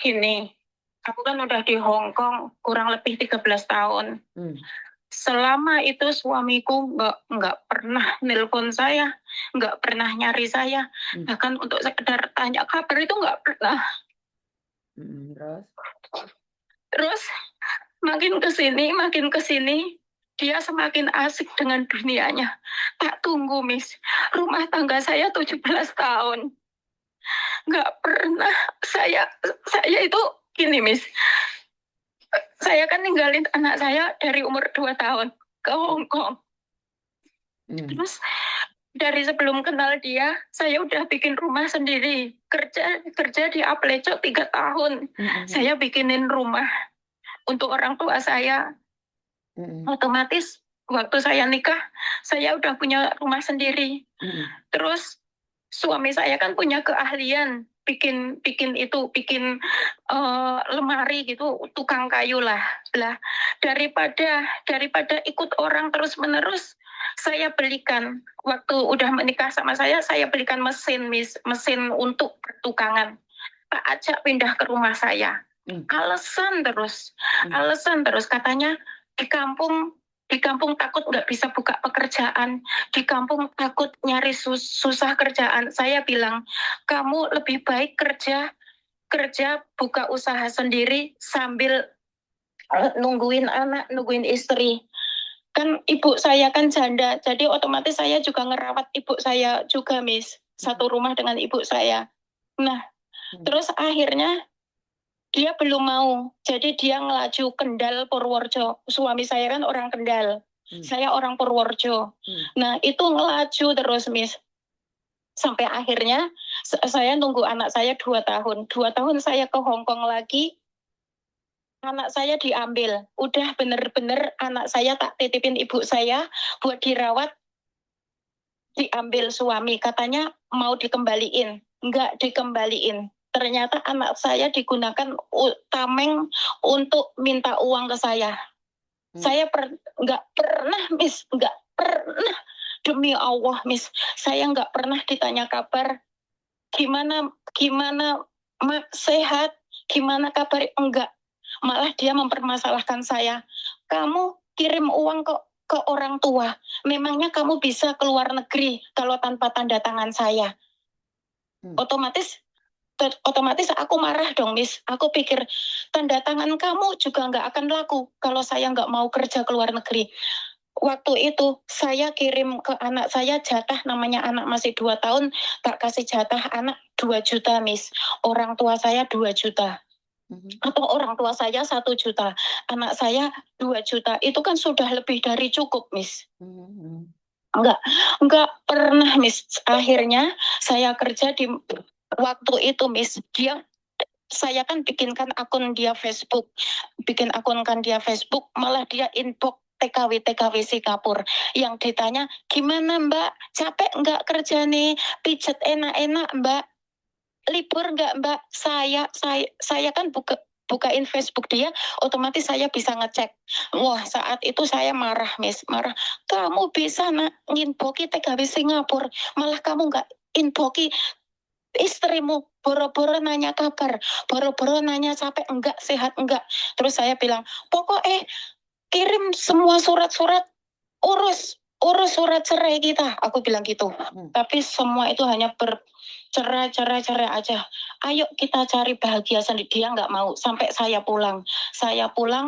Gini, aku kan udah di Hong Kong kurang lebih 13 tahun. Selama itu suamiku nggak pernah nelpon saya, nggak pernah nyari saya, bahkan untuk sekedar tanya kabar itu nggak pernah. Terus? Terus makin kesini, dia semakin asik dengan dunianya. Tak tunggu, Miss. Rumah tangga saya 17 tahun. Nggak pernah saya itu gini, Miss. Saya kan ninggalin anak saya dari umur 2 tahun ke Hong Kong. Terus dari sebelum kenal dia, saya udah bikin rumah sendiri. Kerja di Apleco 3 tahun. Saya bikinin rumah untuk orang tua saya. Otomatis waktu saya nikah, saya udah punya rumah sendiri. Terus suami saya kan punya keahlian bikin lemari gitu, tukang kayu lah. Daripada ikut orang terus menerus, saya belikan waktu udah menikah sama saya belikan mesin untuk pertukangan. Pak ajak pindah ke rumah saya. Alasan terus katanya di kampung takut nggak bisa buka pekerjaan, di kampung takut nyari susah kerjaan. Saya bilang, kamu lebih baik kerja buka usaha sendiri sambil nungguin anak, nungguin istri. Kan ibu saya kan janda, jadi otomatis saya juga ngerawat ibu saya juga, Miss. Satu rumah dengan ibu saya. Nah, terus akhirnya dia belum mau, jadi dia ngelaju Kendal, Purworejo. Suami saya kan orang Kendal, saya orang Purworejo. Nah itu ngelaju terus, Miss. Sampai akhirnya saya nunggu anak saya 2 tahun. 2 tahun saya ke Hong Kong lagi, anak saya diambil. Udah bener-bener anak saya tak titipin ibu saya buat dirawat, diambil suami. Katanya mau dikembaliin, nggak dikembaliin. Ternyata anak saya digunakan tameng untuk minta uang ke saya. Saya nggak pernah, Miss, nggak pernah. Demi Allah, Miss, saya nggak pernah ditanya kabar. Gimana, Mak, sehat? Gimana kabar? Enggak. Malah dia mempermasalahkan saya. Kamu kirim uang ke orang tua. Memangnya kamu bisa keluar negeri kalau tanpa tanda tangan saya? Otomatis aku marah dong, Miss. Aku pikir tanda tangan kamu juga nggak akan laku kalau saya nggak mau kerja ke luar negeri. Waktu itu saya kirim ke anak saya jatah, namanya anak masih 2 tahun, tak kasih jatah anak 2 juta, Miss. Orang tua saya 2 juta. Atau orang tua saya 1 juta. Anak saya 2 juta. Itu kan sudah lebih dari cukup, Miss. Enggak pernah, Miss. Akhirnya saya kerja di waktu itu, Miss. Saya kan bikin akun dia Facebook, malah dia inbox TKW Singapura yang ditanya, gimana Mbak, capek nggak kerja nih, pijet enak-enak Mbak, libur nggak Mbak? Saya kan bukain Facebook dia, otomatis saya bisa ngecek. Wah, saat itu saya marah, Miss, marah. Kamu bisa nginboki TKW Singapura, malah kamu nggak inboki istrimu, boro-boro nanya kabar, boro-boro nanya capek enggak, sehat enggak. Terus saya bilang, pokoknya kirim semua surat-surat, urus surat cerai kita. Aku bilang gitu. Tapi semua itu hanya bercerai aja. Ayo kita cari bahagia sendiri. Dia nggak mau. Sampai saya pulang.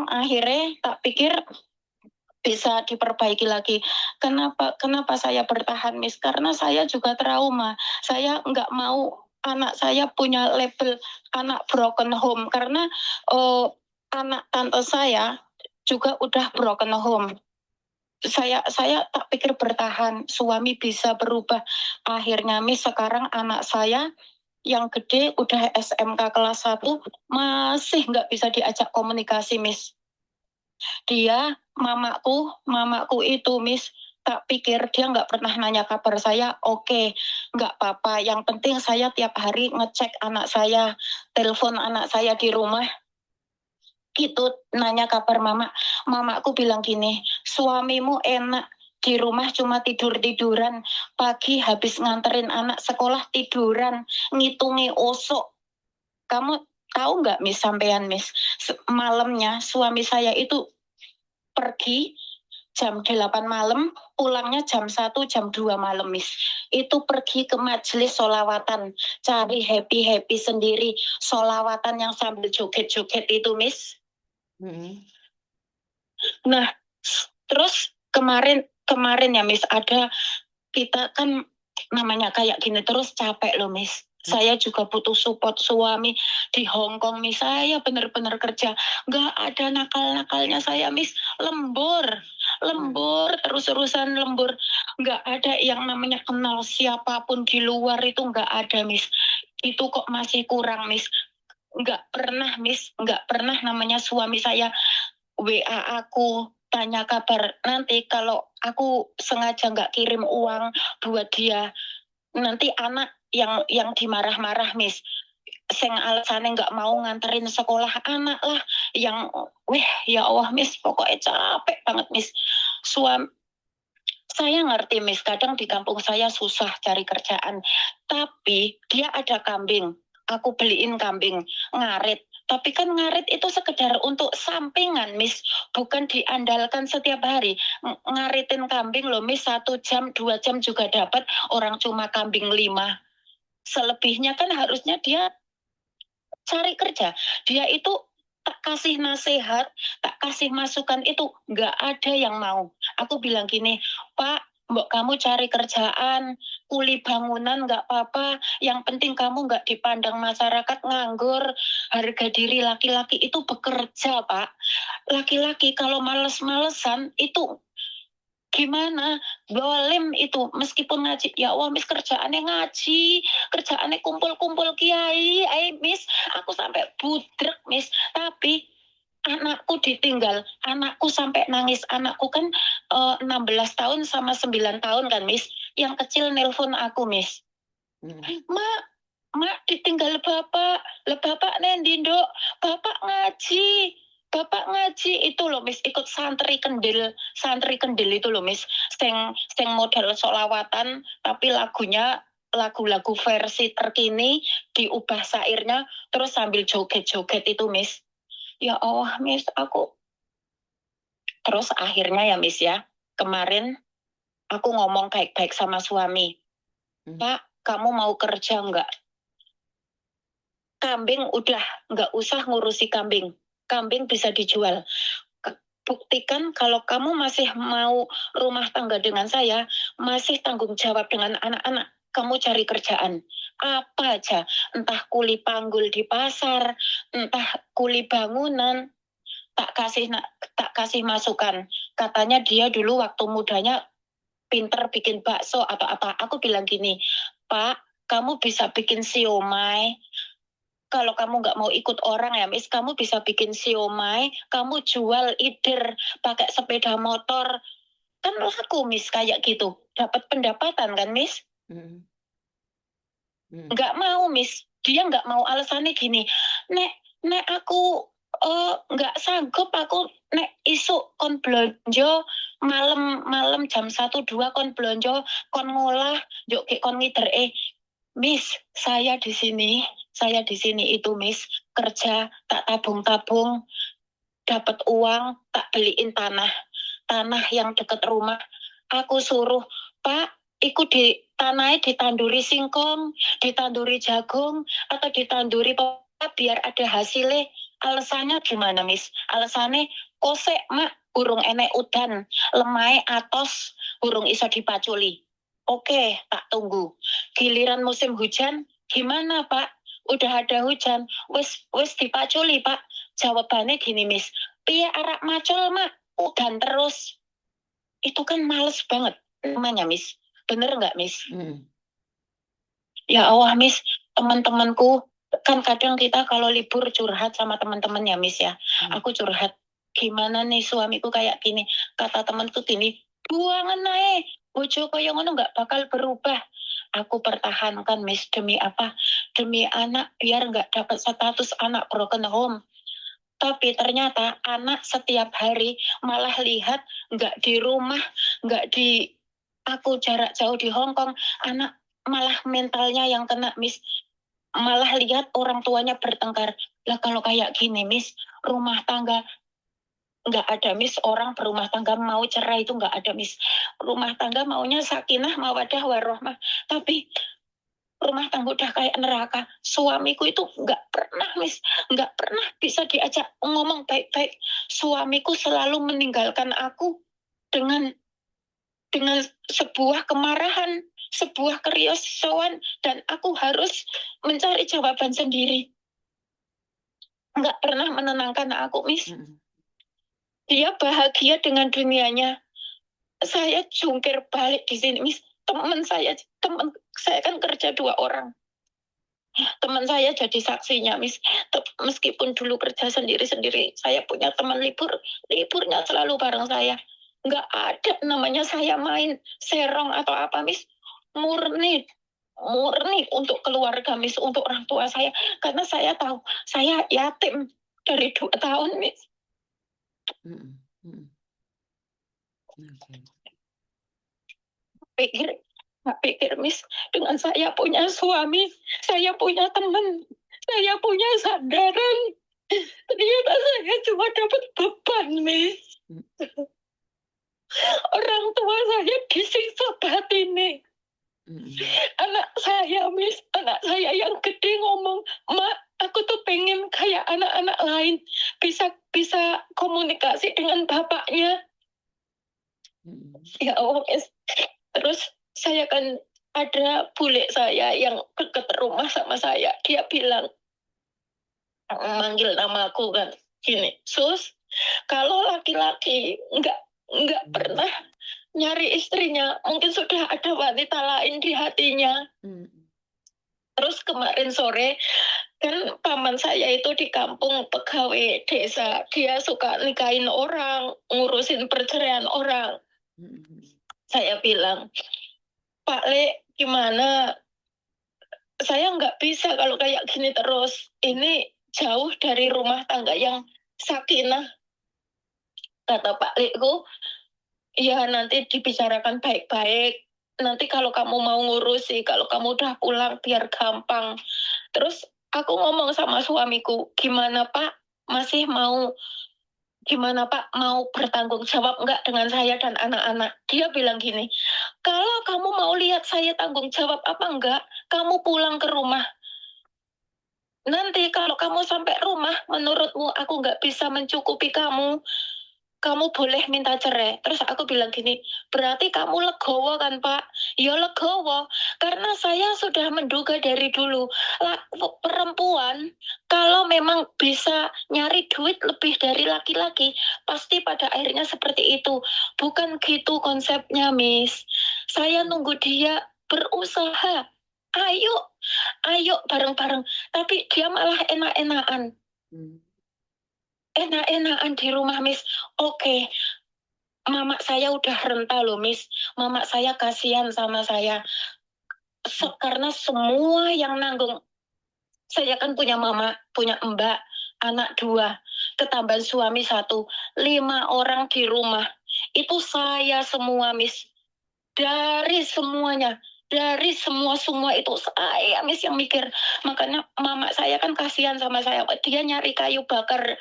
Akhirnya tak pikir bisa diperbaiki lagi. Kenapa saya bertahan, Miss? Karena saya juga trauma. Saya nggak mau anak saya punya label anak broken home, karena anak tante saya juga udah broken home. Saya tak pikir bertahan, suami bisa berubah. Akhirnya, Miss, sekarang anak saya yang gede udah SMK kelas 1 masih nggak bisa diajak komunikasi, Miss. Dia mamaku itu, Miss, tak pikir dia nggak pernah nanya kabar saya. Oke, nggak apa-apa, yang penting saya tiap hari ngecek anak saya, telepon anak saya di rumah gitu, nanya kabar mamaku bilang gini, suamimu enak di rumah cuma tiduran, pagi habis nganterin anak sekolah tiduran, ngitungi osok. Kamu Tahu nggak Miss sampean Miss, malamnya suami saya itu pergi jam 8 malam, pulangnya jam 1, jam 2 malam, Miss. Itu pergi ke majelis solawatan, cari happy-happy sendiri, solawatan yang sambil joget-joget itu, Miss. Mm-mm. Nah, terus kemarin ya, Miss, ada kita kan namanya kayak gini terus capek loh, Miss. Saya juga butuh support suami di Hong Kong, Miss. Saya benar-benar kerja. Nggak ada nakal-nakalnya saya, Miss. Lembur, terus-terusan lembur. Nggak ada yang namanya kenal siapapun di luar itu nggak ada, Miss. Itu kok masih kurang, Miss. Nggak pernah, Miss. Nggak pernah namanya suami saya WA aku tanya kabar. Nanti kalau aku sengaja nggak kirim uang buat dia, nanti anak yang dimarah-marah, Miss. Sing alasannya nggak mau nganterin sekolah anak lah, yang ya Allah, Miss, pokoknya capek banget, Miss. Suami saya ngerti, Miss, kadang di kampung saya susah cari kerjaan, tapi dia ada kambing, aku beliin kambing ngarit. Tapi kan ngarit itu sekedar untuk sampingan, Miss, bukan diandalkan setiap hari. Ngaritin kambing loh, Miss, 1 jam 2 jam juga dapat, orang cuma kambing 5. Selebihnya kan harusnya dia cari kerja. Dia itu tak kasih nasihat, tak kasih masukan, itu nggak ada yang mau. Aku bilang gini, Pak, Mbok kamu cari kerjaan, kuli bangunan nggak apa-apa, yang penting kamu nggak dipandang masyarakat nganggur, harga diri laki-laki itu bekerja, Pak. Laki-laki kalau males-malesan itu gimana? Dolim itu, meskipun ngaji, ya Allah, Miss, kerjaannya ngaji, kerjaannya kumpul-kumpul kiai, Miss, aku sampai budrek, Miss. Tapi anakku ditinggal, anakku sampai nangis. Anakku kan 16 tahun sama 9 tahun kan, Miss. Yang kecil nelpon aku, Miss. Mak, ditinggal bapak. Lah bapak nendi, Nduk? Bapak ngaji. Bapak ngaji itu loh, Miss, ikut santri kendil itu loh, Miss. Sing model solawatan tapi lagunya lagu-lagu versi terkini, diubah syairnya terus sambil joget-joget itu, Miss. Ya Allah, Miss, aku terus akhirnya ya, Miss, ya, kemarin aku ngomong baik-baik sama suami. Pak, kamu mau kerja nggak? Kambing udah nggak usah ngurusi kambing. Kambing bisa dijual. Buktikan kalau kamu masih mau rumah tangga dengan saya, masih tanggung jawab dengan anak-anak, kamu cari kerjaan. Apa aja, entah kuli panggul di pasar, entah kuli bangunan, tak kasih masukan. Katanya dia dulu waktu mudanya pinter bikin bakso atau apa. Aku bilang gini, Pak, kamu bisa bikin siomay. Kalau kamu nggak mau ikut orang ya, Miss, kamu bisa bikin siomay, kamu jual ider pakai sepeda motor. Kan laku, Miss, kayak gitu. Dapat pendapatan kan, Miss? Nggak mau, Miss. Dia nggak mau, alasannya gini, nek aku nggak sanggup, aku nek isuk kon blonjo malam jam 1 2 kon blonjo kon ngolah yuk kon ngider Miss, saya di sini itu, Miss, kerja tak tabung-tabung, dapat uang tak beliin tanah yang dekat rumah. Aku suruh, Pak, ikut di tanahnya ditanduri singkong, ditanduri jagung, atau ditanduri apa biar ada hasilnya. Alasannya gimana, Miss? Alasannya kosek, Mak, burung enek udan, lemai atos, burung iso dipaculi. Oke, tak tunggu. Giliran musim hujan, gimana, Pak? Udah ada hujan, wis dipaculi, Pak. Jawabannya gini, Miss. Piye arak macul, Mak? Udan terus. Itu kan males banget namanya, Miss. Bener nggak, Miss? Ya Allah, Miss, teman-temanku, kan kadang kita kalau libur curhat sama teman-teman ya, Miss, ya. Aku curhat, gimana nih suamiku kayak gini. Kata temanku gini, buangan naik, bojo kaya ngono nggak bakal berubah. Aku pertahankan, Miss, demi apa? Demi anak, biar nggak dapat status anak broken home. Tapi ternyata anak setiap hari malah lihat nggak di rumah, nggak di aku jarak jauh di Hong Kong, anak malah mentalnya yang kena, Miss. malah lihat orang tuanya bertengkar. Lah kalau kayak gini, Miss, rumah tangga nggak ada, Miss. Orang berumah tangga mau cerai itu nggak ada, Miss. Rumah tangga maunya sakinah, mawadah, warohmah. Tapi rumah tangga udah kayak neraka. Suamiku itu nggak pernah, Miss. Nggak pernah bisa diajak ngomong baik-baik. Suamiku selalu meninggalkan aku dengan dengan sebuah kemarahan, sebuah kerisauan, dan aku harus mencari jawaban sendiri. Nggak pernah menenangkan aku, Miss. Dia bahagia dengan dunianya. Saya jungkir balik di sini, Miss. Teman saya kan kerja 2 orang. Teman saya jadi saksinya, Miss. Meskipun dulu kerja sendiri-sendiri, saya punya teman liburnya selalu bareng saya. Nggak ada namanya saya main serong atau apa, Miss. Murni untuk keluarga, Miss, untuk orang tua saya. Karena saya tahu saya yatim dari 2 tahun, Miss. Pikir, Miss, dengan saya punya suami, saya punya teman, saya punya sandaran. Ternyata saya cuma dapat beban, Miss. Orang tua saya disiksa batin. Anak saya, Miss, anak saya yang gede ngomong, "Mak, aku tuh pengen kayak anak-anak lain, bisa komunikasi dengan bapaknya." Ya Allah, Miss. Terus saya kan ada bule saya yang deket rumah sama saya. Dia bilang, manggil namaku kan, gini, "Sus, kalau laki-laki nggak pernah nyari istrinya, mungkin sudah ada wanita lain di hatinya." Terus kemarin sore, kan paman saya itu di kampung pegawai desa. Dia suka nikahin orang, ngurusin perceraian orang. Saya bilang, "Pak Le, gimana? Saya nggak bisa kalau kayak gini terus. Ini jauh dari rumah tangga yang sakinah." Kata Pak Le-ku, "Ya nanti dibicarakan baik-baik. Nanti kalau kamu mau ngurusi, kalau kamu udah pulang biar gampang." Terus aku ngomong sama suamiku, "Gimana Pak? Gimana Pak, mau bertanggung jawab nggak dengan saya dan anak-anak?" Dia bilang gini, "Kalau kamu mau lihat saya tanggung jawab apa enggak, kamu pulang ke rumah. Nanti kalau kamu sampai rumah, menurutmu aku nggak bisa mencukupi kamu, kamu boleh minta cerai." Terus aku bilang gini, "Berarti kamu legowo kan Pak?" "Ya legowo, karena saya sudah menduga dari dulu, perempuan kalau memang bisa nyari duit lebih dari laki-laki, pasti pada akhirnya seperti itu. Bukan gitu konsepnya, Miss. Saya nunggu dia berusaha. Ayo bareng-bareng. Tapi dia malah enak-enakan. Enak-enakan di rumah, Miss. Oke, mama saya udah renta loh, Miss. Mama saya kasihan sama saya. Karena semua yang nanggung. Saya kan punya mama, punya mbak, anak 2, ketambahan suami 1, 5 orang di rumah. Itu saya semua, Miss. Dari semuanya, dari semua itu saya, Miss, yang mikir. Makanya mama saya kan kasihan sama saya. Dia nyari kayu bakar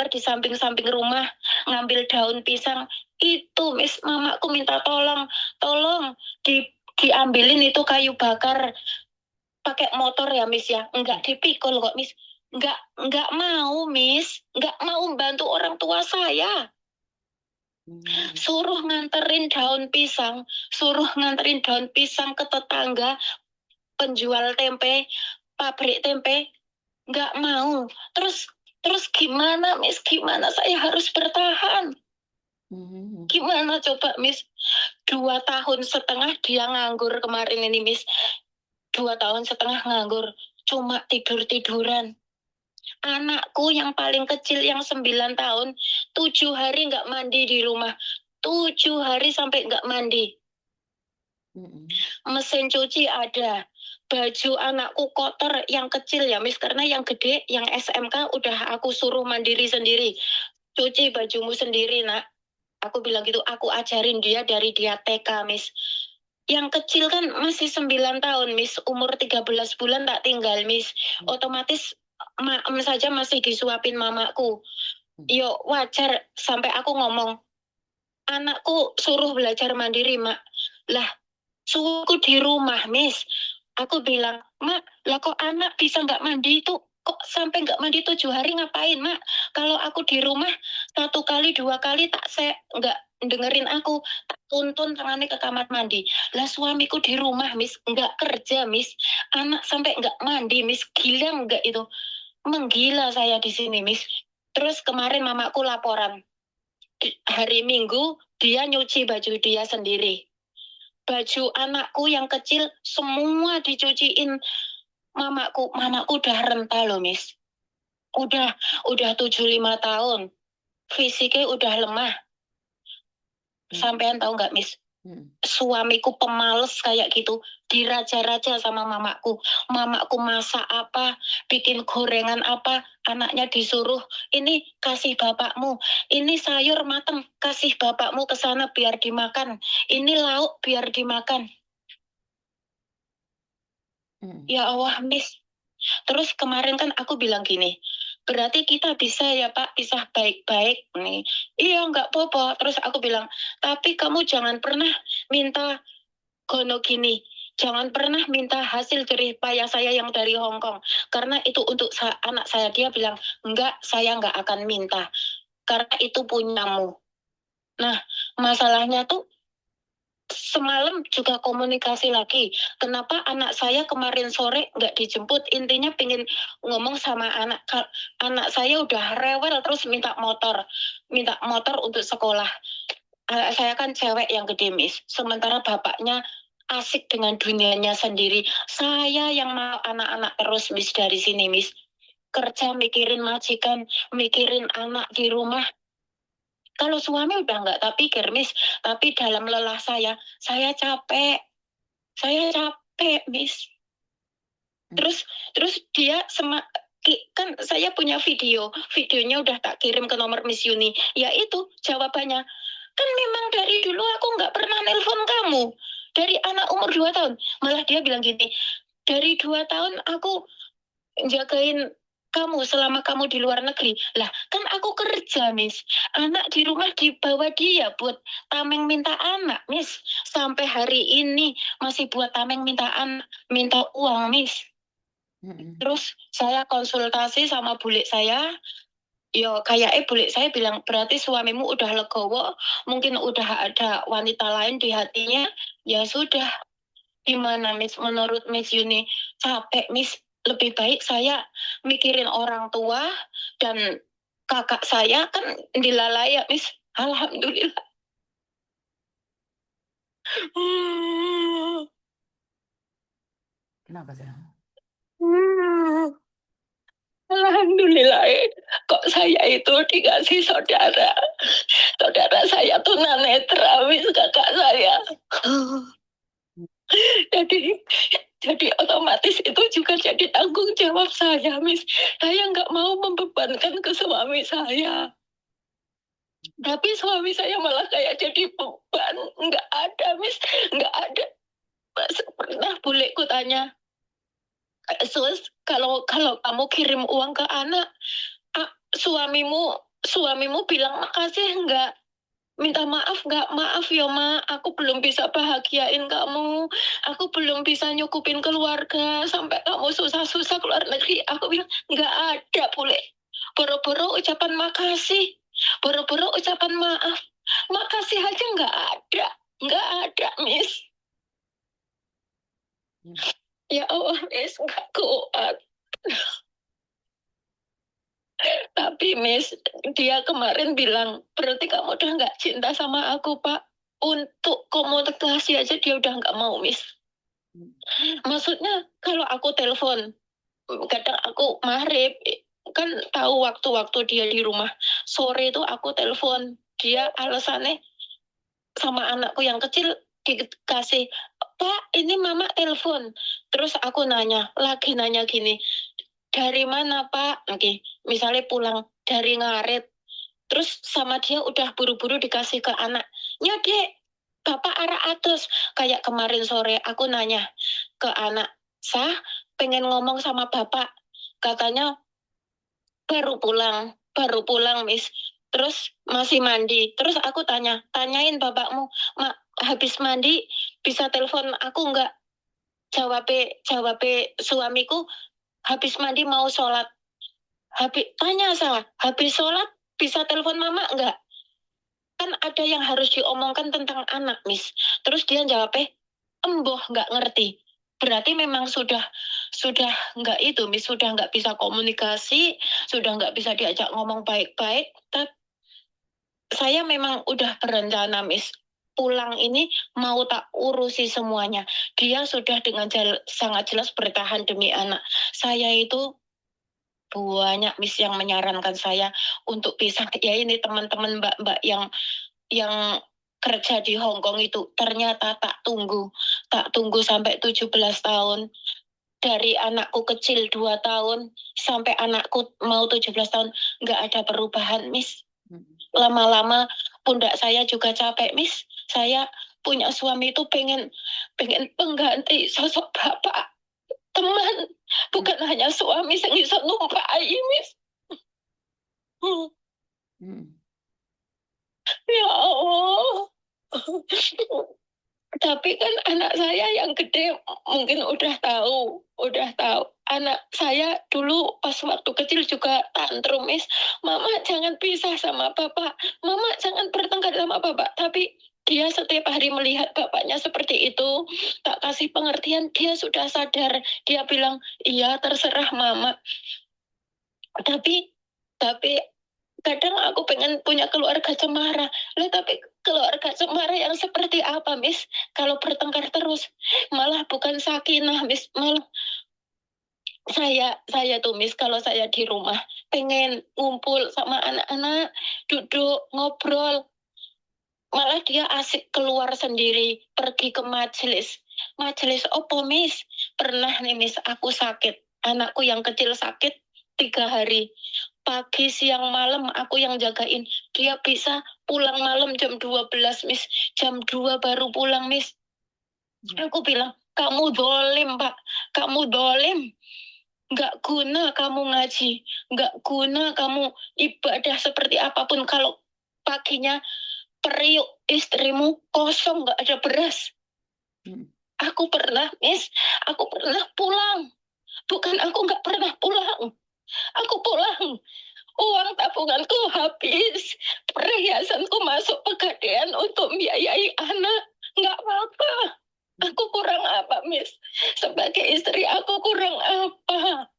di samping-samping rumah, ngambil daun pisang. Itu, Miss, mamaku minta tolong diambilin itu kayu bakar pakai motor ya, Miss ya. Enggak dipikul kok, Miss. Enggak mau, Miss. Enggak mau bantu orang tua saya. Suruh nganterin daun pisang ke tetangga penjual tempe, pabrik tempe, nggak mau. Terus gimana, Miss? Gimana saya harus bertahan? Gimana coba, Miss? 2,5 tahun dia nganggur kemarin ini, Miss. 2,5 tahun nganggur, cuma tidur-tiduran. Anakku yang paling kecil yang 9 tahun, 7 hari nggak mandi di rumah. 7 hari sampai nggak mandi. Mesin cuci ada. Baju anakku kotor yang kecil ya, Miss. Karena yang gede, yang SMK udah aku suruh mandiri sendiri. Cuci bajumu sendiri, nak. Aku bilang gitu, aku ajarin dia dari dia TK, Miss. Yang kecil kan masih 9 tahun, Miss. Umur 13 bulan tak tinggal, Miss. Otomatis maem saja masih disuapin mamaku. Yo wajar sampai aku ngomong, anakku suruh belajar mandiri, Mak. Lah, suruhku di rumah, Miss. Aku bilang, Mak, lah kok anak bisa nggak mandi itu? Kok sampai nggak mandi 7 hari ngapain, Mak? Kalau aku di rumah 1 kali 2 kali tak nggak dengerin aku, tak tuntun tangannya ke kamar mandi. Lah suamiku di rumah, Miss, nggak kerja, Miss. Anak sampai nggak mandi, Miss. Gila nggak itu? Menggila saya di sini, Miss. Terus kemarin mamaku laporan. Hari Minggu dia nyuci baju dia sendiri. Baju anakku yang kecil semua dicuciin mamaku. Mamaku udah renta loh, Miss. Udah 75 tahun. Fisiknya udah lemah. Sampean tahu nggak, Miss? Suamiku pemalas kayak gitu, diraja-raja sama mamaku. Mamaku masak apa, bikin gorengan apa, anaknya disuruh, ini kasih bapakmu, ini sayur mateng, kasih bapakmu ke sana biar dimakan, ini lauk biar dimakan. Ya Allah, Miss. Terus kemarin kan aku bilang gini, berarti kita bisa ya Pak, pisah baik-baik nih. Iya nggak apa-apa. Terus aku bilang, tapi kamu jangan pernah minta gono gini. Jangan pernah minta hasil jerih payah saya yang dari Hong Kong. Karena itu untuk anak saya. Dia bilang, enggak, saya enggak akan minta. Karena itu punyamu. Nah, masalahnya tuh semalam juga komunikasi lagi. Kenapa anak saya kemarin sore nggak dijemput? Intinya pengen ngomong sama anak saya udah rewel terus minta motor untuk sekolah. Saya kan cewek yang gede, Miss. Sementara bapaknya asik dengan dunianya sendiri. Saya yang mau anak-anak terus, Miss, dari sini, Miss. Kerja mikirin majikan, mikirin anak di rumah. Kalau suami udah nggak tak pikir, Miss. Tapi dalam lelah saya capek. Saya capek, Miss. Terus dia kan saya punya videonya udah tak kirim ke nomor Miss Yuni. Ya itu jawabannya. Kan memang dari dulu aku nggak pernah nelpon kamu. Dari anak umur 2 tahun. Malah dia bilang gini, dari 2 tahun aku jagain kamu selama kamu di luar negeri. Lah, kan aku kerja, Miss. Anak di rumah dibawa dia buat tameng minta anak, Miss. Sampai hari ini masih buat tameng minta uang, Miss. Terus saya konsultasi sama bule saya. Yo kayaknya bule saya bilang, berarti suamimu udah legowo, mungkin udah ada wanita lain di hatinya. Ya sudah, gimana Miss? Menurut Miss Yuni, capek Miss. Lebih baik saya mikirin orang tua dan kakak saya kan dilalai ya Miss. Alhamdulillah. Kenapa sayang? Alhamdulillah, kok saya itu dikasih saudara. Saudara saya tunanetra, Miss, kakak saya. Jadi otomatis itu juga jadi tanggung jawab saya, Miss. Saya nggak mau membebankan ke suami saya. Tapi suami saya malah kayak jadi beban. Nggak ada, Miss. Nggak ada. Pernah buleku tanya, Sus, kalau kamu kirim uang ke anak, suamimu bilang makasih nggak? Minta maaf nggak? Maaf ya Ma, aku belum bisa bahagiain kamu. Aku belum bisa nyukupin keluarga. Sampai kamu susah-susah keluar negeri. Aku bilang nggak ada boleh. Boro-boro ucapan makasih. Boro-boro ucapan maaf. Makasih aja nggak ada. Nggak ada, Miss. Ya Allah, Miss, nggak kuat. Tapi Miss, dia kemarin bilang, berarti kamu udah nggak cinta sama aku, Pak. Untuk komunikasi aja dia udah nggak mau, Miss. Maksudnya kalau aku telepon, kadang aku maghrib, kan tahu waktu-waktu dia di rumah. Sore itu aku telepon, dia alasannya sama anakku yang kecil dikasih, Pak, ini mama telepon. Terus aku lagi nanya gini, dari mana Pak? Oke, misalnya pulang dari ngaret. Terus sama dia udah buru-buru dikasih ke anaknya, Dek. Bapak arah atus. Kayak kemarin sore aku nanya ke anak, Sah, pengen ngomong sama bapak. Katanya baru pulang, Miss. Terus masih mandi. Terus aku tanyain bapakmu, Mak, habis mandi bisa telepon aku nggak? Jawab suamiku, habis mandi mau sholat. Tanya saya, habis sholat bisa telepon mama nggak? Kan ada yang harus diomongkan tentang anak, Miss. Terus dia jawabnya, emboh nggak ngerti. Berarti memang sudah nggak itu, Miss, sudah nggak bisa komunikasi, sudah nggak bisa diajak ngomong baik-baik. Tapi saya memang udah berencana, Miss. Pulang ini mau tak urusi semuanya. Dia sudah dengan sangat jelas bertahan demi anak. Saya itu banyak, Miss, yang menyarankan saya untuk pisah. Ya ini teman-teman mbak-mbak yang kerja di Hong Kong itu ternyata tak tunggu sampai 17 tahun. Dari anakku kecil 2 tahun sampai anakku mau 17 tahun nggak ada perubahan, Miss. Lama-lama pundak saya juga capek, Miss. Saya punya suami itu pengen pengganti sosok bapak, teman, bukan hanya suami yang bisa numpai, Miss. Ya Allah. Tapi kan anak saya yang gede mungkin udah tahu. Anak saya dulu pas waktu kecil juga tantrum, Miss. Mama jangan pisah sama bapak. Mama jangan bertengkar sama bapak. Tapi dia setiap hari melihat bapaknya seperti itu, tak kasih pengertian, dia sudah sadar. Dia bilang, iya terserah mama. Tapi kadang aku pengen punya keluarga cemara. Lah tapi keluarga cemara yang seperti apa, Miss? Kalau bertengkar terus, malah bukan sakinah, Miss. Malah saya tuh, Miss, kalau saya di rumah pengen ngumpul sama anak-anak, duduk ngobrol. Malah dia asik keluar sendiri, pergi ke majelis. Majelis opo, Miss? Pernah nih, Miss, aku sakit. Anakku yang kecil sakit 3 hari. Pagi, siang, malam aku yang jagain. Dia bisa pulang malam jam 12, Miss. Jam 2 baru pulang, Miss. Aku bilang, kamu dolim, Pak. Kamu dolim. Nggak guna kamu ngaji. Nggak guna kamu ibadah seperti apapun. Kalau paginya periuk istrimu kosong, nggak ada beras. Aku pernah, Miss. Aku pernah pulang. Bukan aku nggak pernah pulang. Aku pulang. Uang tabunganku habis. Perhiasanku masuk pegadaian untuk biayai anak. Nggak apa-apa. Aku kurang apa, Miss? Sebagai istri aku kurang apa?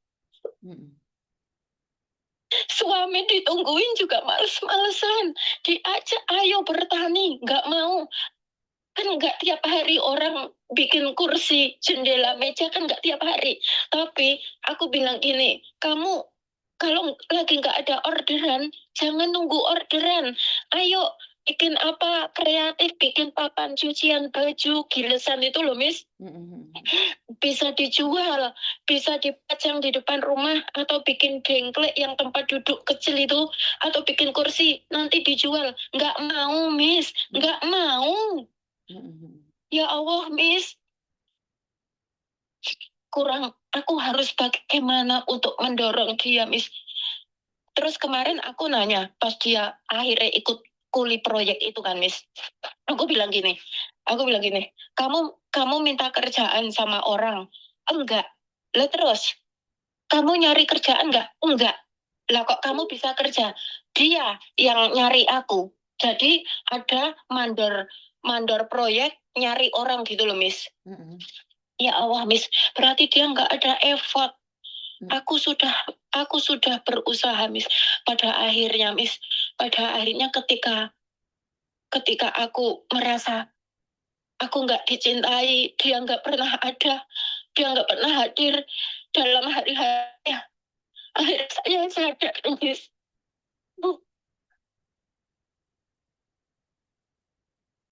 Suami ditungguin juga males-malesan. Diajak, ayo bertani. Nggak mau. Kan nggak tiap hari orang bikin kursi, jendela, meja, kan nggak tiap hari. Tapi aku bilang gini, kamu kalau lagi nggak ada orderan, jangan nunggu orderan. Ayo bikin apa kreatif, bikin papan cucian baju, gilesan itu loh, Miss. Bisa dijual, bisa dipajang di depan rumah, atau bikin dengklek yang tempat duduk kecil itu, atau bikin kursi, nanti dijual. Nggak mau, Miss. Nggak mau. Ya Allah, Miss. Aku harus bagaimana untuk mendorong dia, Miss. Terus kemarin aku nanya, pas dia akhirnya ikut kuli proyek itu kan, Miss. Aku bilang gini, kamu minta kerjaan sama orang? Enggak. Lah terus, kamu nyari kerjaan enggak? Enggak. Lah kok kamu bisa kerja? Dia yang nyari aku. Jadi ada mandor proyek nyari orang gitu loh, Miss. Ya Allah, Miss, berarti dia nggak ada effort. Aku sudah berusaha, Miss. Pada akhirnya, Miss, ketika aku merasa aku nggak dicintai, dia nggak pernah ada, dia nggak pernah hadir dalam hari-harinya. Akhirnya saya sadar, Miss.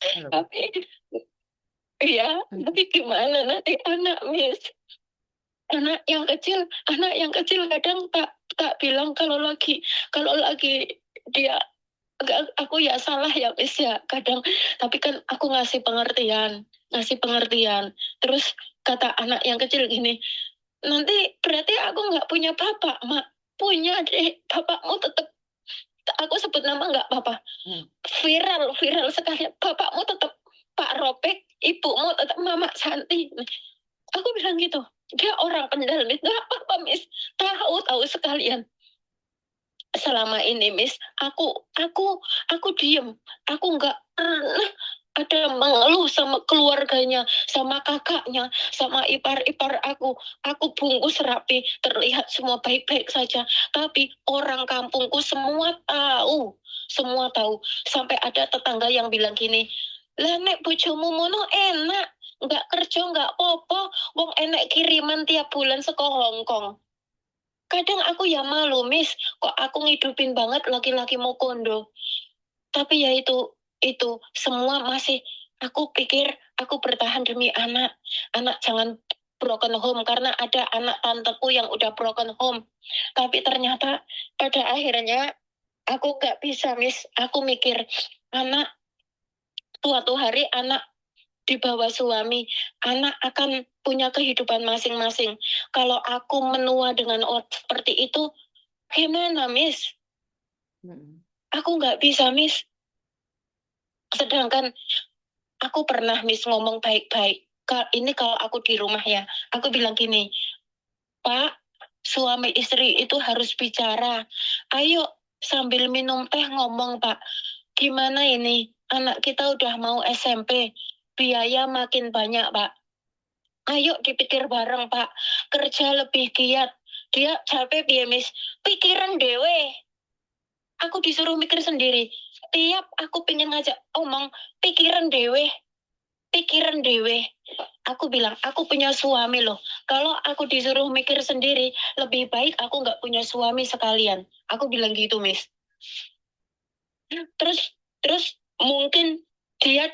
Tapi, iya, tapi gimana nanti anak, Miss? Anak yang kecil kadang tak bilang kalau lagi dia aku ya salah ya Miss ya kadang, tapi kan aku ngasih pengertian. Terus kata anak yang kecil gini, nanti berarti aku nggak punya bapak, Mak. Punya deh, bapakmu tetap, aku sebut nama nggak apa-apa. Hmm. Viral sekali. Bapakmu tetap Pak Ropek, ibumu tetap Mama Santi. Aku bilang gitu. Dia orang kendal, Miss. Nggak apa-apa, Miss. Tahu sekalian. Selama ini, Miss, aku diem. Aku nggak pernah ada mengeluh sama keluarganya, sama kakaknya, sama ipar-ipar aku. Aku bungkus rapi, terlihat semua baik-baik saja. Tapi orang kampungku semua tahu. Sampai ada tetangga yang bilang gini, lah nek bojomu mono enak, nggak kerja nggak popo, wong enek kiriman tiap bulan saka Hongkong. Kadang aku ya malu, Miss. Kok aku ngidupin banget laki-laki mau kondo. Tapi ya itu semua masih aku pikir aku bertahan demi anak. Anak jangan broken home karena ada anak tanteku yang udah broken home. Tapi ternyata pada akhirnya aku gak bisa, Miss. Aku mikir anak suatu hari anak dibawa suami, anak akan punya kehidupan masing-masing. Kalau aku menua dengan seperti itu, gimana, Miss? Hmm. Aku nggak bisa, Miss. Sedangkan aku pernah, Miss, ngomong baik-baik. Ini kalau aku di rumah ya, aku bilang gini, Pak, suami istri itu harus bicara. Ayo sambil minum teh ngomong, Pak. Gimana ini? Anak kita udah mau SMP. Biaya makin banyak, Pak. Ayo dipikir bareng, Pak. Kerja lebih giat. Dia capek, biar Miss. Pikiran dewe. Aku disuruh mikir sendiri. Tiap aku pengen ngajak omong, pikiran dewe, pikiran dewe. Aku bilang, aku punya suami loh. Kalau aku disuruh mikir sendiri, lebih baik aku nggak punya suami sekalian. Aku bilang gitu, Miss. Terus, terus mungkin dia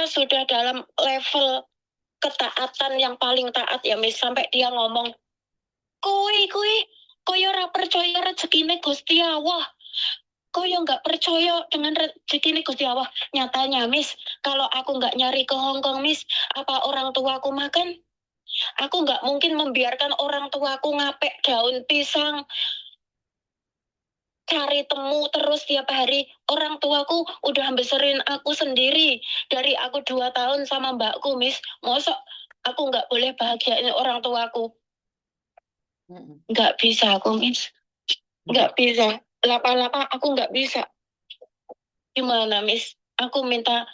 sudah dalam level ketaatan yang paling taat ya, Miss. Sampai dia ngomong, kowe, koyo ora percaya rezekine Gusti Allah. Kau yang nggak percaya dengan rezeki ini Gusti Allah. Nyatanya, Miss, kalau aku nggak nyari ke Hong Kong, Miss, apa orang tuaku makan? Aku nggak mungkin membiarkan orang tuaku ngapek daun pisang, cari temu terus tiap hari. Orang tuaku udah beserin aku sendiri. Dari aku 2 tahun sama mbakku, Miss. Mosok aku nggak boleh bahagiain orang tuaku. Hmm. Nggak bisa aku, Miss. Nggak bisa. Lapa-lapa aku nggak bisa. Gimana, Miss? Aku minta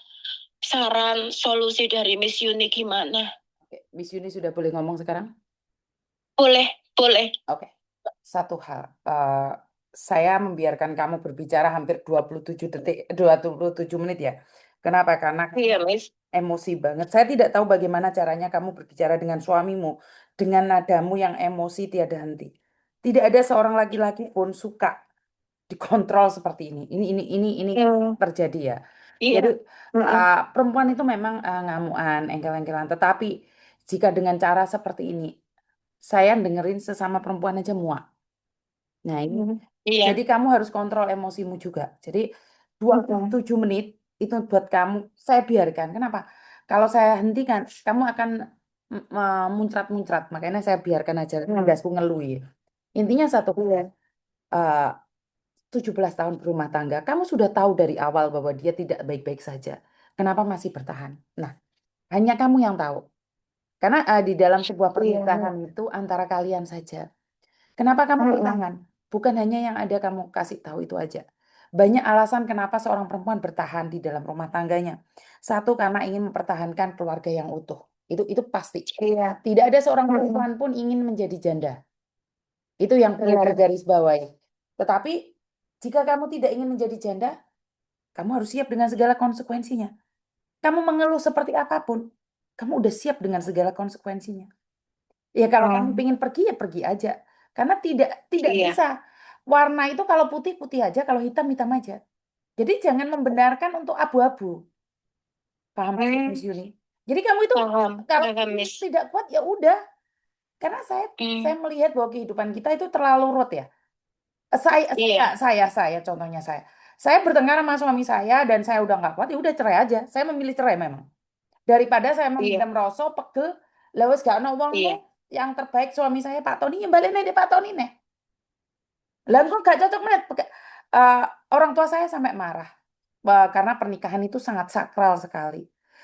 saran solusi dari Miss Yuni gimana? Oke, Miss Yuni sudah boleh ngomong sekarang? Boleh, boleh. Oke, satu hal. Saya membiarkan kamu berbicara hampir 27 detik, 27 menit ya. Kenapa? Karena kamu Iya, Miss. emosi banget. Saya tidak tahu bagaimana caranya kamu berbicara dengan suamimu dengan nadamu yang emosi tiada henti. Tidak ada seorang laki-laki pun suka dikontrol seperti ini. Ini terjadi ya. Iya. Jadi Mm-mm. perempuan itu memang ngamuan, engkel-engkelan. Tetapi jika dengan cara seperti ini, saya dengerin sesama perempuan aja muak. Nah ini, Iya. jadi kamu harus kontrol emosimu juga. Jadi 27 menit itu buat kamu, saya biarkan. Kenapa? Kalau saya hentikan, kamu akan muncrat-muncrat. Makanya saya biarkan aja, gasku ngeluh. Intinya satu, Iya. eh, 17 tahun berumah tangga, kamu sudah tahu dari awal bahwa dia tidak baik-baik saja. Kenapa masih bertahan? Nah, hanya kamu yang tahu. Karena di dalam sebuah Iya. pernikahan itu antara kalian saja. Kenapa kamu bertahan? Bukan hanya yang ada kamu kasih tahu itu aja. Banyak alasan kenapa seorang perempuan bertahan di dalam rumah tangganya. Satu, karena ingin mempertahankan keluarga yang utuh. Itu pasti. Iya. Tidak ada seorang perempuan pun ingin menjadi janda. Itu yang perlu Benar. digarisbawahi. Tetapi jika kamu tidak ingin menjadi janda, kamu harus siap dengan segala konsekuensinya. Kamu mengeluh seperti apapun, kamu udah siap dengan segala konsekuensinya. Ya kalau kamu ingin pergi ya pergi aja. Karena tidak Iya. bisa. Warna itu kalau putih putih aja, kalau hitam hitam aja. Jadi jangan membenarkan untuk abu-abu. Paham maksud Miss Yuni? Jadi kamu itu Paham, kalau paham, Miss. tidak kuat ya udah. Karena saya melihat bahwa kehidupan kita itu terlalu rumit ya. Saya Iya. contohnya saya. Saya bertengkar sama suami saya dan saya udah nggak kuat, ya udah cerai aja. Saya memilih cerai memang. Daripada saya Iya, memendam rasa, pegel, lewes gak ono wong nih. iya. Yang terbaik suami saya Pak Tony, yang balik nih Pak Tony nih. Lah kok gak cocok nih? Eh, orang tua saya sampai marah. Karena pernikahan itu sangat sakral sekali.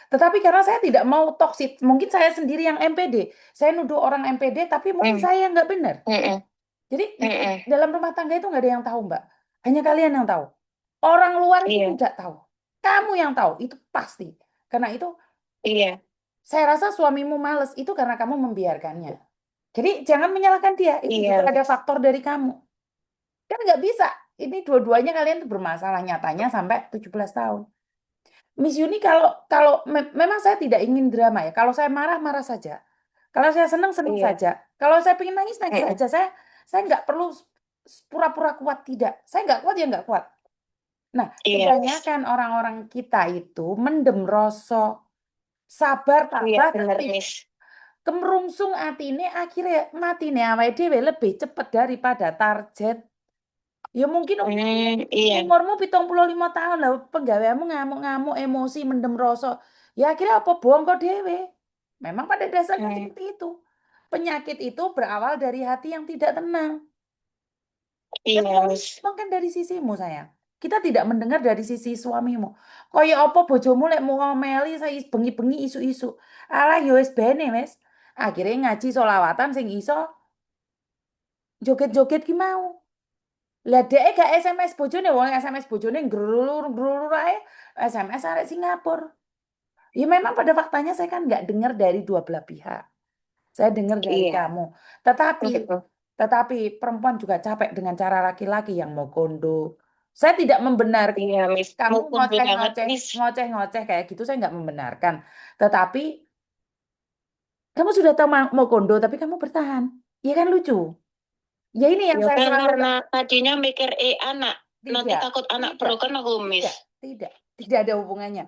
Tetapi karena saya tidak mau toksik, mungkin saya sendiri yang MPD. Saya nuduh orang MPD, tapi mungkin Mm, saya yang nggak benar. mm, Jadi mm, mm. dalam rumah tangga itu nggak ada yang tahu, Mbak. Hanya kalian yang tahu. Orang luar itu Iya, tidak tahu. Kamu yang tahu, itu pasti. Karena itu iya, saya rasa suamimu males itu karena kamu membiarkannya. Jadi jangan menyalahkan dia, itu juga iya, ada faktor dari kamu. Kan nggak bisa. Ini dua-duanya kalian tuh bermasalah nyatanya sampai 17 tahun. Miss Yuni kalau kalau memang saya tidak ingin drama ya. Kalau saya marah marah saja. Kalau saya senang senang iya. saja. Kalau saya pengen nangis nangis Mm, saja. Saya nggak perlu pura-pura kuat tidak. Saya nggak kuat ya nggak kuat. Nah, iya, kebanyakan orang-orang kita itu mendem rasa sabar iya, tabah bener, tertib. Miss. Kemerungsung atine akhirnya mati nih awake dhewe lebih cepat daripada target. Ya mungkin Iya, umurmu 75 tahun lah penggaweamu ngamuk-ngamuk emosi mendem rasa. Ya akhirnya apa bongko dhewe. Memang pada dasarnya mm, seperti itu. Penyakit itu berawal dari hati yang tidak tenang. Dan iya, kamu Miss. ngomong kan dari sisimu sayang. Kita tidak mendengar dari sisi suamimu. Kaya apa bojomu lek mau ngomeli saya bengi-bengi isu-isu. Alah yo wis bene wis. Akhirnya ngaji solawatan sing iso joget-joget ki mau. Lah dhek gak SMS bojone wong SMS bojone grulur-grulur ae SMS arek Singapura. Ya memang pada faktanya saya kan nggak dengar dari dua belah pihak. Saya dengar dari Iya. kamu. Tetapi Mm, tetapi perempuan juga capek dengan cara laki-laki yang mau kondo. Saya tidak membenarkan iya, Miss. kamu Mukundu banget, ngoceh-ngoceh, Miss. ngoceh-ngoceh kayak gitu saya nggak membenarkan. Tetapi kamu sudah tahu mau kondo tapi kamu bertahan. Ya kan lucu. Ya ini yang Ya saya kan selalu karena tadinya mikir anak. Nanti tidak, takut anak tidak, broken aku, Miss. tidak, tidak, tidak ada hubungannya.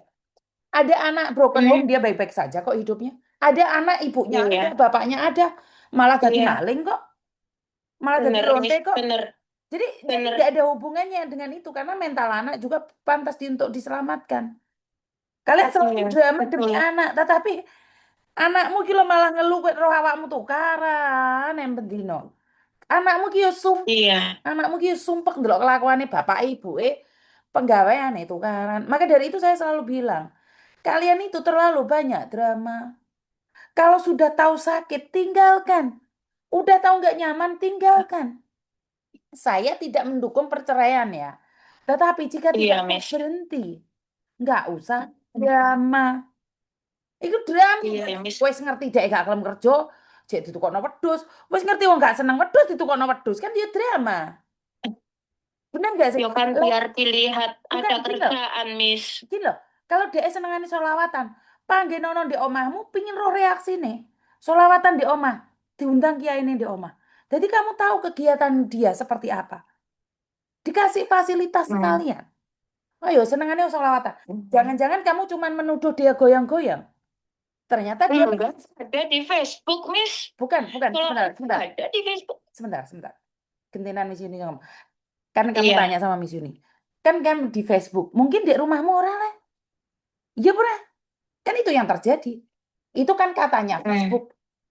Ada anak broken home, Hmm, dia baik-baik saja kok hidupnya. Ada anak ibunya ada, iya, bapaknya ada, malah jadi iya. maling kok, malah jadi Bener, lonte Miss. kok. Bener, Jadi bener. nggak ada hubungannya dengan itu karena mental anak juga pantas untuk diselamatkan. Kalian selalu Iya, drama demi betul. anak, tetapi anakmu kilo malah ngeluh ket roh awakmu tukaran yang bendino. Anakmu kyo Iya, anakmu kyo sumpek ndelok kelakuane bapak ibu penggawean itu kan. Maka dari itu saya selalu bilang, kalian itu terlalu banyak drama. Kalau sudah tahu sakit, tinggalkan. Udah tahu nggak nyaman, tinggalkan. Saya tidak mendukung perceraian ya. Tetapi jika tidak iya, mau Miss. berhenti, nggak usah drama. Itu drama. Iya, Miss. Wes ngerti dek gak kelem kerja, jek ditukokno wedhus. Wes ngerti wong gak seneng wedhus ditukokno wedhus. Kan dia drama. Benar nggak sih? Ya kan Lah, biar dilihat bukan ada gini loh. kerjaan, Miss. Gini loh. Kalau dia senengane solawatan, panggenono di omahmu, pingin roh reaksi nih. Solawatan di omah, diundang kiai ini di omah. Jadi kamu tahu kegiatan dia seperti apa. Dikasih fasilitas Hmm. sekalian. Ayo senengannya solawatan. Hmm. Jangan-jangan kamu cuma menuduh dia goyang-goyang. Ternyata dia Enggak, ada di Facebook, Miss. bukan, Kalau sebentar, itu sebentar, ada di Facebook. sebentar. Gentinan Miss Yuni ngomong. Kan kamu Iya. tanya sama Miss Yuni. Kan kamu di Facebook. Mungkin di rumahmu orang lah. Iya pernah. Kan itu yang terjadi. Itu kan katanya Hmm. Facebook.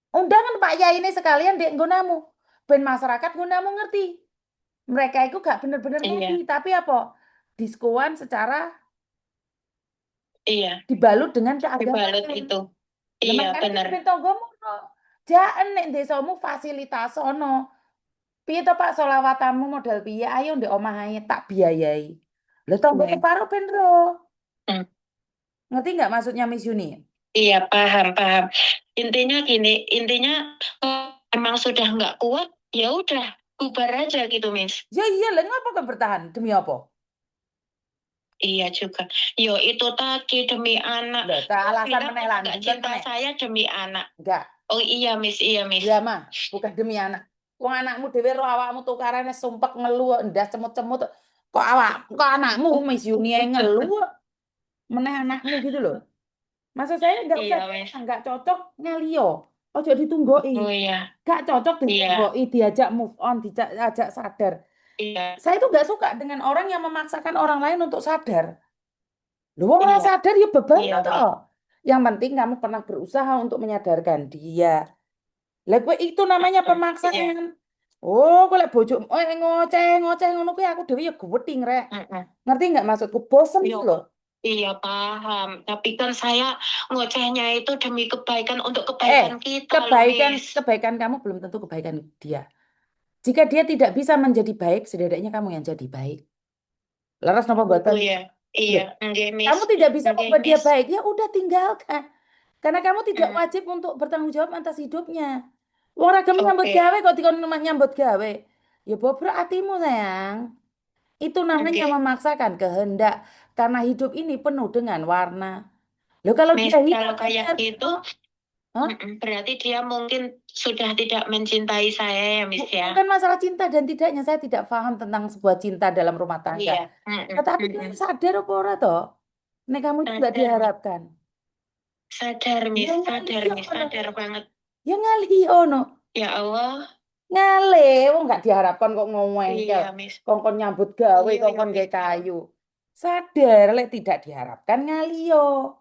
Undangan Pak Yai ini sekalian dek nggonamu. Ben masyarakat nggonamu ngerti. Mereka itu gak bener-bener happy. Iya, Tapi apa? Diskoan secara iya. dibalut dengan Dibalut keagamaan. itu. Lah Iya, makanya benar. iki ben tanggamu no. Jaen nek desamu fasilitas ono. Piye to Pak solawatanmu model piye? Ayo ndek omah ae tak biayai. Lah tangga Hmm. keparo ben ro. Hmm. Ngerti nggak maksudnya Miss Yuni? Iya, paham, paham. Intinya gini, intinya kalau emang sudah nggak kuat, ya udah bubar aja gitu, Miss. Ya iya lah ngapa kok bertahan? Demi apa? Iya juga. Yo itu tadi demi anak. Lah tak Saya alasan bilang meneh kalau lan nggak bulan cinta meneh. saya demi anak. Enggak, Oh iya, Miss. Iya, Miss. drama, bukan demi anak. Wong anakmu dhewe ro awakmu tukarane sumpek ngeluh ndas cemut-cemut. Kok anakmu Miss Yuni yang ngeluh meneh anakmu gitu loh. Masa saya nggak usah Iya, drama, Miss. nggak cocok ngelio. Ojo ditunggoi. Oh iya. Gak cocok Iya. ditunggoi, diajak move on, diajak sadar. iya, Saya itu nggak suka dengan orang yang memaksakan orang lain untuk sadar. Lu wong ora iya, sadar ya beban iya, Miss. toh. Yang penting kamu pernah berusaha untuk menyadarkan dia. Lah gue itu namanya Mm, iya, pemaksaan. Oh, gue lek bojo ngoceh ngoceh ngono kuwi aku dhewe ya gething rek. mm-mm. Ngerti nggak maksudku? Bosen Iya, tuh loh. iya paham. Tapi kan saya ngocehnya itu demi kebaikan untuk Eh, kebaikan kita loh, kebaikan Miss. kebaikan kamu belum tentu kebaikan dia. Jika dia tidak bisa menjadi baik, setidaknya kamu yang jadi baik. Laras napa Itu mboten? ya. Iya, Loh, enggak, Miss. kamu tidak bisa Enggak, membuat dia Miss. baik, ya udah tinggalkan. Karena kamu tidak Mm, wajib untuk bertanggung jawab atas hidupnya. Wong ragam nyambut oke. gawe kok dikon nyambut gawe. Ya bobrok hatimu sayang. Itu namanya Oke. memaksakan kehendak. Karena hidup ini penuh dengan warna. Loh kalau Miss, dia hitam kalau ya kayak biar gitu, hitam. Hah? berarti dia mungkin sudah tidak mencintai saya ya, Miss ya. Bukan masalah cinta dan tidaknya. Saya tidak paham tentang sebuah cinta dalam rumah tangga. Iya. Mm-mm, Tetapi dia mm-mm. sadar apa ora toh? Nek kamu itu nggak Sadar, Miss. diharapkan. Sadar, Ya Miss. Sadar, ngaliyo Miss. no. Sadar banget. Ya ngaliyo no. Ya Allah. Ngale, wong nggak diharapkan kok ngomongkel. Iya, Miss. Kongkon nyambut gawe, Iya, ya, kongkon Miss. gawe kayu. Sadar, lek tidak diharapkan ngaliyo.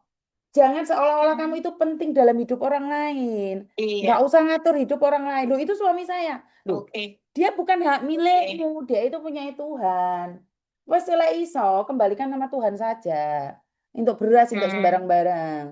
Jangan seolah-olah kamu Mm. itu penting dalam hidup orang lain. Nggak Iya. usah ngatur hidup orang lain. Loh, itu suami saya. Loh, Oke. dia bukan hak milikmu. Oke. Dia itu punya Tuhan. Wes lek iso, kembalikan sama Tuhan saja. Untuk beras, untuk Hmm. sembarang barang.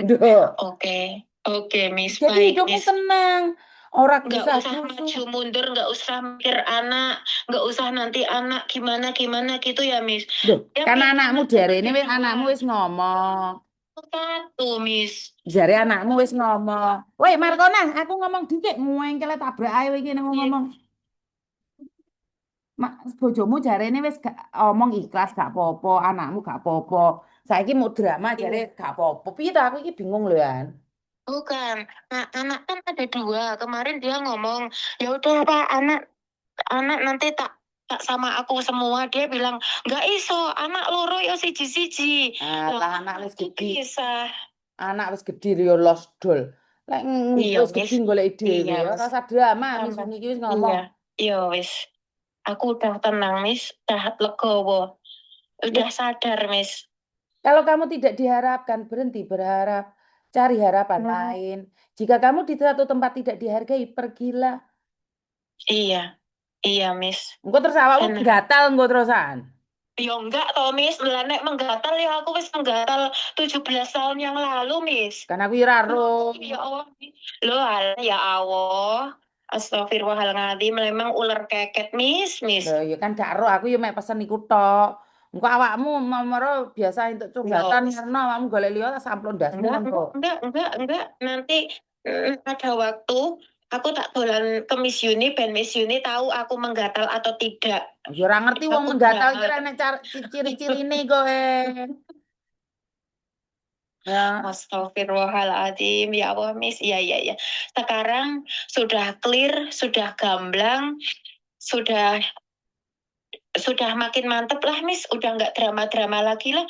Duh. Oke. Oke, Miss. Jadi Baik, hidupmu Miss. tenang. Orang Nggak kisah usah kusuk. maju mundur, nggak usah mikir anak, nggak usah nanti anak gimana gimana gitu ya, Miss. Duh, Ya kan pengen anakmu anakku jare ini ada wis dua, anakmu wis ngomong. satu, Miss. Jare anakmu wis ngomong. Woi, Markona, aku ngomong dikit ngengkel tabrak ae iki nek Iya. ngomong. Mak, bojomu jare ini wis gak omong ikhlas gak apa-apa, anakmu gak apa-apa. Saiki mau drama jare Iya. gak apa-apa. Piye ta aku iki bingung lho, Yan. Bukan. Nah, anak kan ada dua. Kemarin dia ngomong, ya udah Pak, anak anak nanti tak tak sama aku semua. Dia bilang nggak iso, anak loro ya siji-siji. Lah, Alah anak wis aku gedhi. pisah. Anak wis gedhi lho ya los dol. Lek Iya, wis gedhi Miss. golek dhewe Iya, ya Miss. rasa drama Miss Tambah. Yuni iki wis Iya. ngomong. Iya, wis. Aku udah tenang, Miss. Udah legowo. Udah sadar, Miss. Kalau kamu tidak diharapkan, berhenti berharap. Cari harapan lain. Jika kamu di satu tempat tidak dihargai, pergilah. Iya. Iya, Miss. Engko terus awakmu Benar. gatal engko terusan. Ya enggak toh, Miss. Lah nek menggatal ya aku wis menggatal 17 tahun yang lalu, Miss. Kan aku ira ro. Ya Allah. Loh, ya Allah. Astagfirullahaladzim. Memang ular keket, Miss, Miss. Loh, ya kan gak ro, aku ya mek pesen iku tok. Engko awakmu nomor biasa entuk Ya, curhatan ngerno awakmu golek liya samplon dasmu engko. enggak. Nanti ada waktu aku tak dolan ke Miss Yuni, ben Miss Yuni tahu aku menggatal atau tidak. Ya ora ngerti wong Aku menggatal drama. kira nek ciri-cirine kok Ya, Astagfirullahaladzim, ya Allah, Miss. Iya, iya, iya. Sekarang sudah clear, sudah gamblang, sudah makin mantep lah, Miss. Udah nggak drama-drama lagi lah.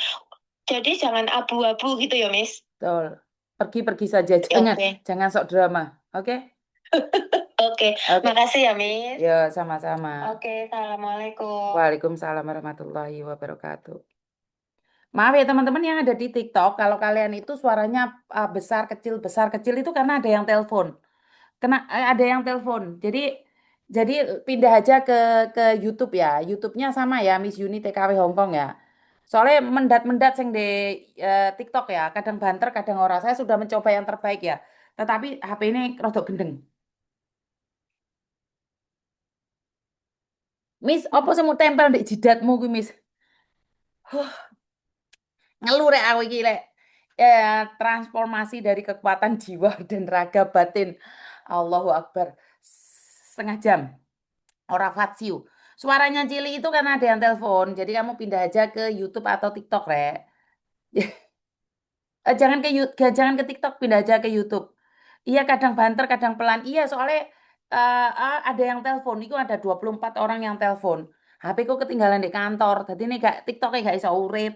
Jadi jangan abu-abu gitu ya, Miss. betul. Pergi-pergi saja, jangan Oke, jangan sok drama. Oke? oke. Oke. Makasih ya, Miss. Ya, sama-sama. Oke, assalamualaikum. Waalaikumsalam warahmatullahi wabarakatuh. Maaf ya teman-teman yang ada di TikTok, kalau kalian itu suaranya besar kecil itu karena ada yang telepon. Ada yang telepon. Jadi pindah aja ke YouTube ya. YouTube-nya sama ya Miss Yuni TKW Hongkong ya. Soalnya mendat-mendat sing di TikTok ya, kadang banter, kadang ora. Saya sudah mencoba yang terbaik ya. Tetapi HP ini rodok gendeng. Miss, apa sih mau tempel di jidatmu kuwi, Miss? Ngeluh rek aku iki rek. Transformasi dari kekuatan jiwa dan raga batin. Allahu Akbar. Setengah jam. Ora fatsiu. Suaranya Cili itu karena ada yang telepon. Jadi kamu pindah aja ke YouTube atau TikTok rek. Jangan ke TikTok, pindah aja ke YouTube. Iya kadang banter, kadang pelan. Iya soalnya ada yang telepon. Itu ada 24 orang yang telepon. HP ku ketinggalan di kantor. Jadi ini gak TikToknya gak bisa urip.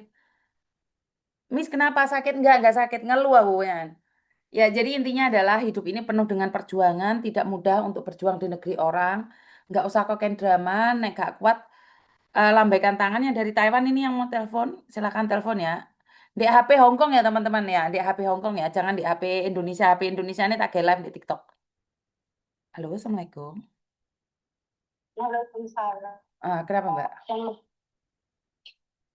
Miss kenapa sakit? Enggak sakit. Ngeluh aku ya. Ya, jadi intinya adalah hidup ini penuh dengan perjuangan, tidak mudah untuk berjuang di negeri orang. Nggak usah kok drama, nek gak kuat lambaikan tangannya dari Taiwan ini yang mau telepon, silakan telepon ya. Di HP Hongkong ya teman-teman ya, di HP Hongkong ya, jangan di HP Indonesia. HP Indonesia ini tak live di TikTok. Halo, Assalamualaikum. Waalaikumsalam. Kenapa Mbak? Yang